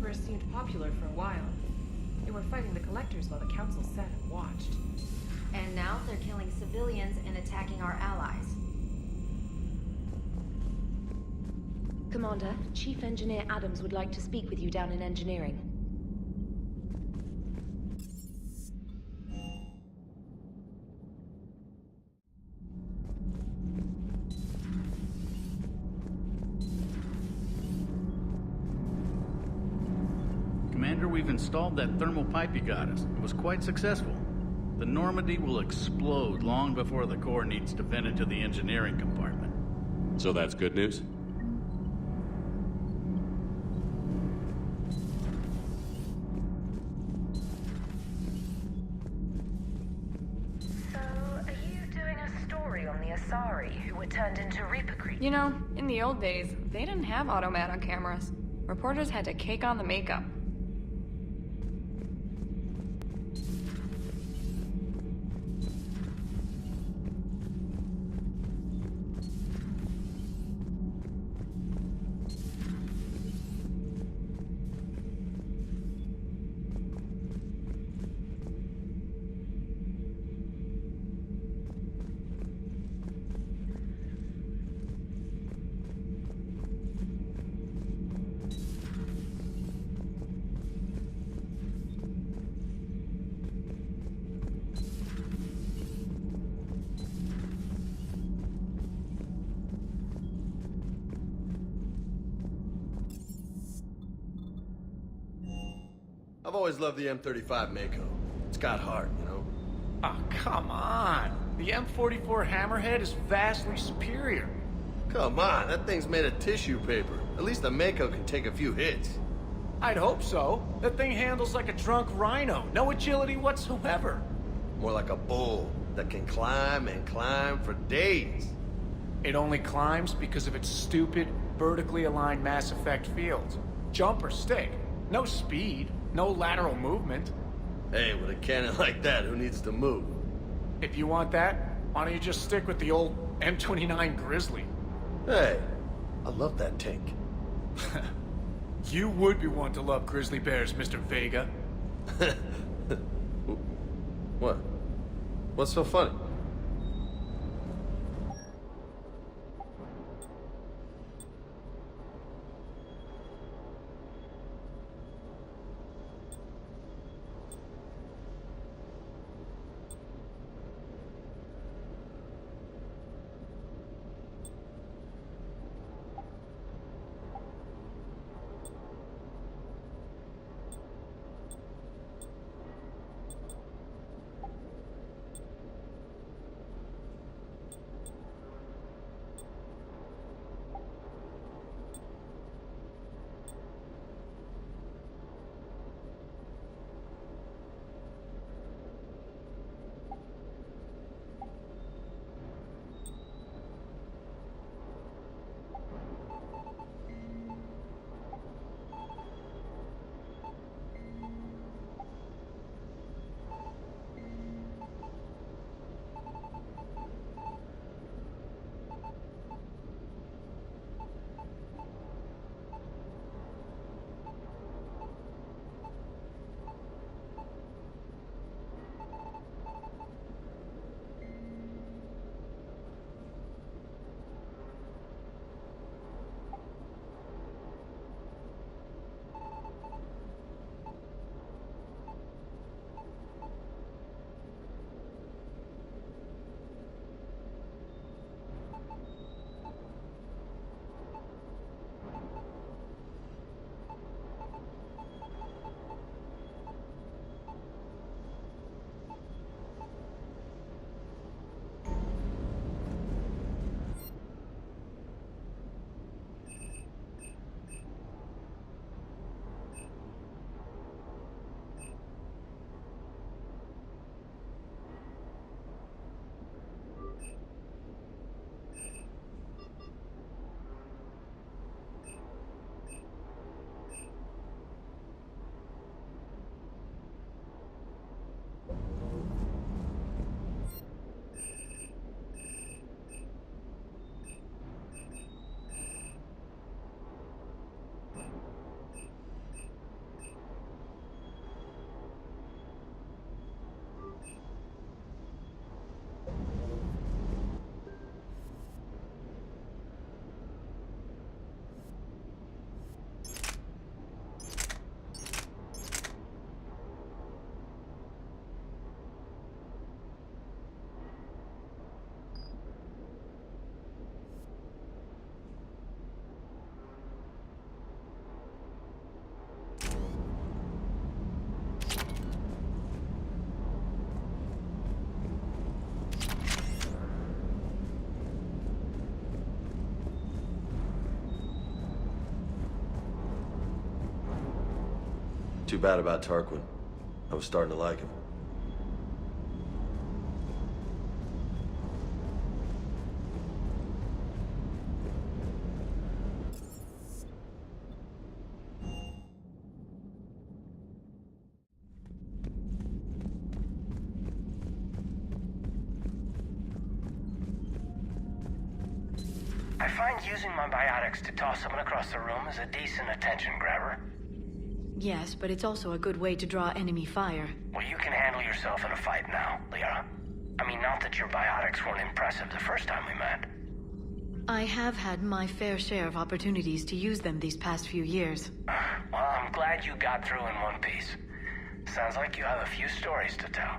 Cerberus seemed popular for a while. They were fighting the Collectors while the Council sat and watched. And now they're killing civilians and attacking our allies. Commander, Chief Engineer Adams would like to speak with you down in engineering. Commander, we've installed that thermal pipe you got us. It was quite successful. The Normandy will explode long before the core needs to vent into the engineering compartment. So that's good news? So, are you doing a story on the Asari who were turned into Reaper creatures? You know, in the old days, they didn't have automat on cameras. Reporters had to cake on the makeup. I've always loved the M35 Mako. It's got heart, you know? Oh, come on. The M44 Hammerhead is vastly superior. Come on, that thing's made of tissue paper. At least the Mako can take a few hits. I'd hope so. That thing handles like a drunk rhino. No agility whatsoever. More like a bull that can climb and climb for days. It only climbs because of its stupid, vertically aligned Mass Effect fields. Jump or stick. No speed. No lateral movement. Hey, with a cannon like that, who needs to move? If you want that, why don't you just stick with the old M29 Grizzly? Hey, I love that tank. You would be one to love grizzly bears, Mr. Vega. What? What's so funny? Too bad about Tarquin. I was starting to like him. I find using my biotics to toss someone across the room is a decent attention grabber. Yes, but it's also a good way to draw enemy fire. Well, you can handle yourself in a fight now, Lyra. I mean, not that your biotics weren't impressive the first time we met. I have had my fair share of opportunities to use them these past few years. Well, I'm glad you got through in one piece. Sounds like you have a few stories to tell.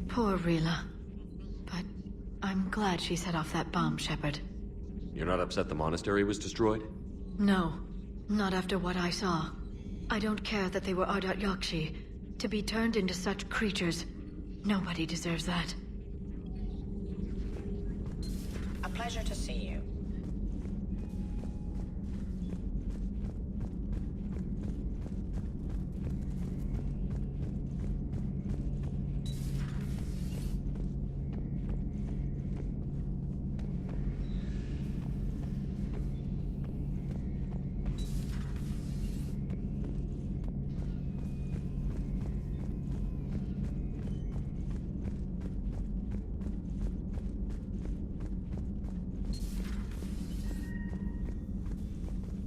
Poor Rila. But I'm glad she set off that bomb, Shepard. You're not upset the monastery was destroyed? No, not after what I saw. I don't care that they were Ardat Yakshi. To be turned into such creatures, nobody deserves that. A pleasure to see you.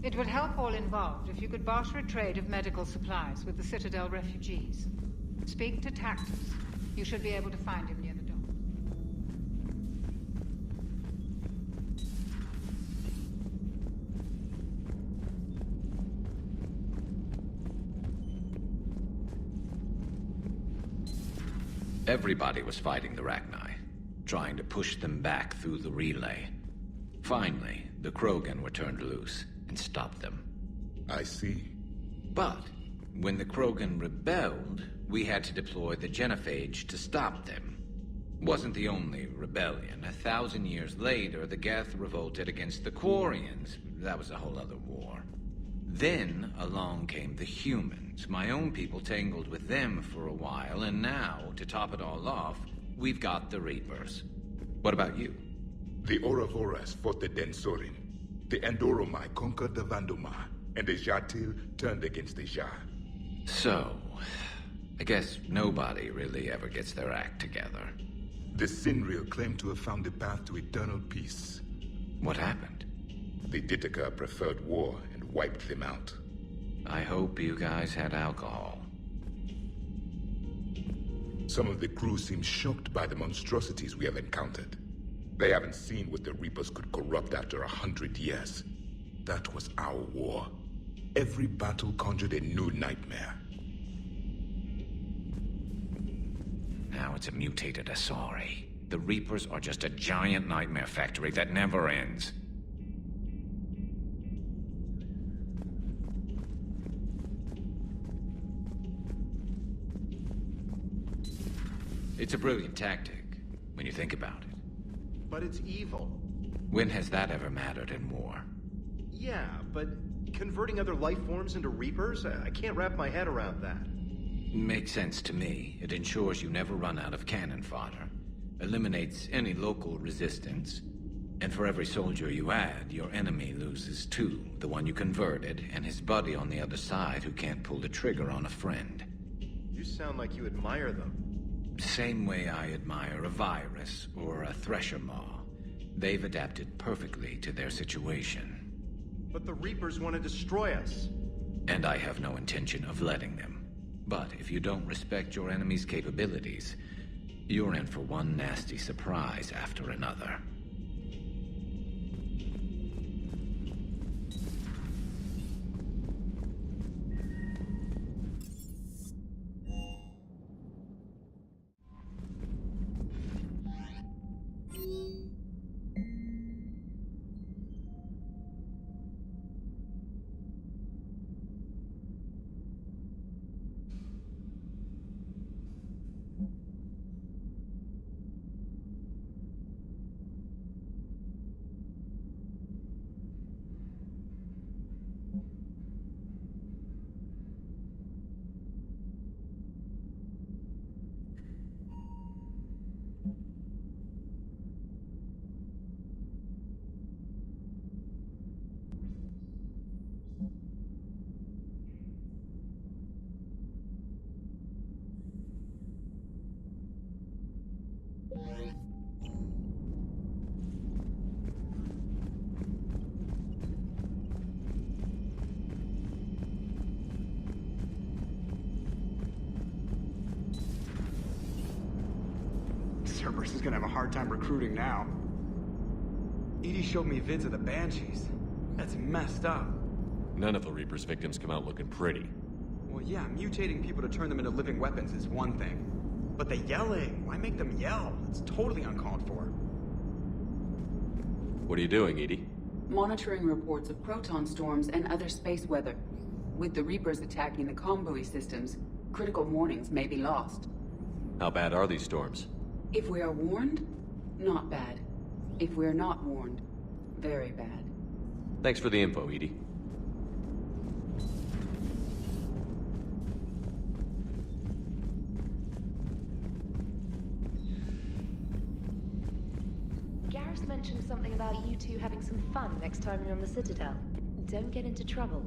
It would help all involved if you could barter a trade of medical supplies with the Citadel refugees. Speak to Tactus. You should be able to find him near the door. Everybody was fighting the Rachni, trying to push them back through the relay. Finally, the Krogan were turned loose and stopped them. I see. But when the Krogan rebelled, we had to deploy the Genophage to stop them. Wasn't the only rebellion. 1,000 years later, the Geth revolted against the Quarians. That was a whole other war. Then along came the humans. My own people tangled with them for a while, and now, to top it all off, we've got the Reapers. What about you? The Ouroboros fought the Densorin. The Andoromai conquered the Vandomar, and the Jatil turned against the Jah. So, I guess nobody really ever gets their act together. The Sinreal claimed to have found the path to eternal peace. What happened? The Ditaka preferred war and wiped them out. I hope you guys had alcohol. Some of the crew seem shocked by the monstrosities we have encountered. They haven't seen what the Reapers could corrupt after 100 years. That was our war. Every battle conjured a new nightmare. Now it's a mutated Asari. The Reapers are just a giant nightmare factory that never ends. It's a brilliant tactic, when you think about it. But it's evil. When has that ever mattered in war? Yeah, but converting other life forms into Reapers? I can't wrap my head around that. Makes sense to me. It ensures you never run out of cannon fodder. Eliminates any local resistance. And for every soldier you add, your enemy loses two. The one you converted, and his buddy on the other side who can't pull the trigger on a friend. You sound like you admire them. Same way I admire a virus or a thresher maw. They've adapted perfectly to their situation. But the Reapers want to destroy us. And I have no intention of letting them. But if you don't respect your enemy's capabilities, You're in for one nasty surprise after another. Cerberus is gonna have a hard time recruiting now. Edie showed me vids of the Banshees. That's messed up. None of the Reaper's victims come out looking pretty. Well, yeah, mutating people to turn them into living weapons is one thing. But the yelling, why make them yell? It's totally uncalled for. What are you doing, Edie? Monitoring reports of proton storms and other space weather. With the Reapers attacking the comm buoy systems, critical warnings may be lost. How bad are these storms? If we are warned, not bad. If we are not warned, very bad. Thanks for the info, Edie. Garrus mentioned something about you two having some fun next time you're on the Citadel. Don't get into trouble.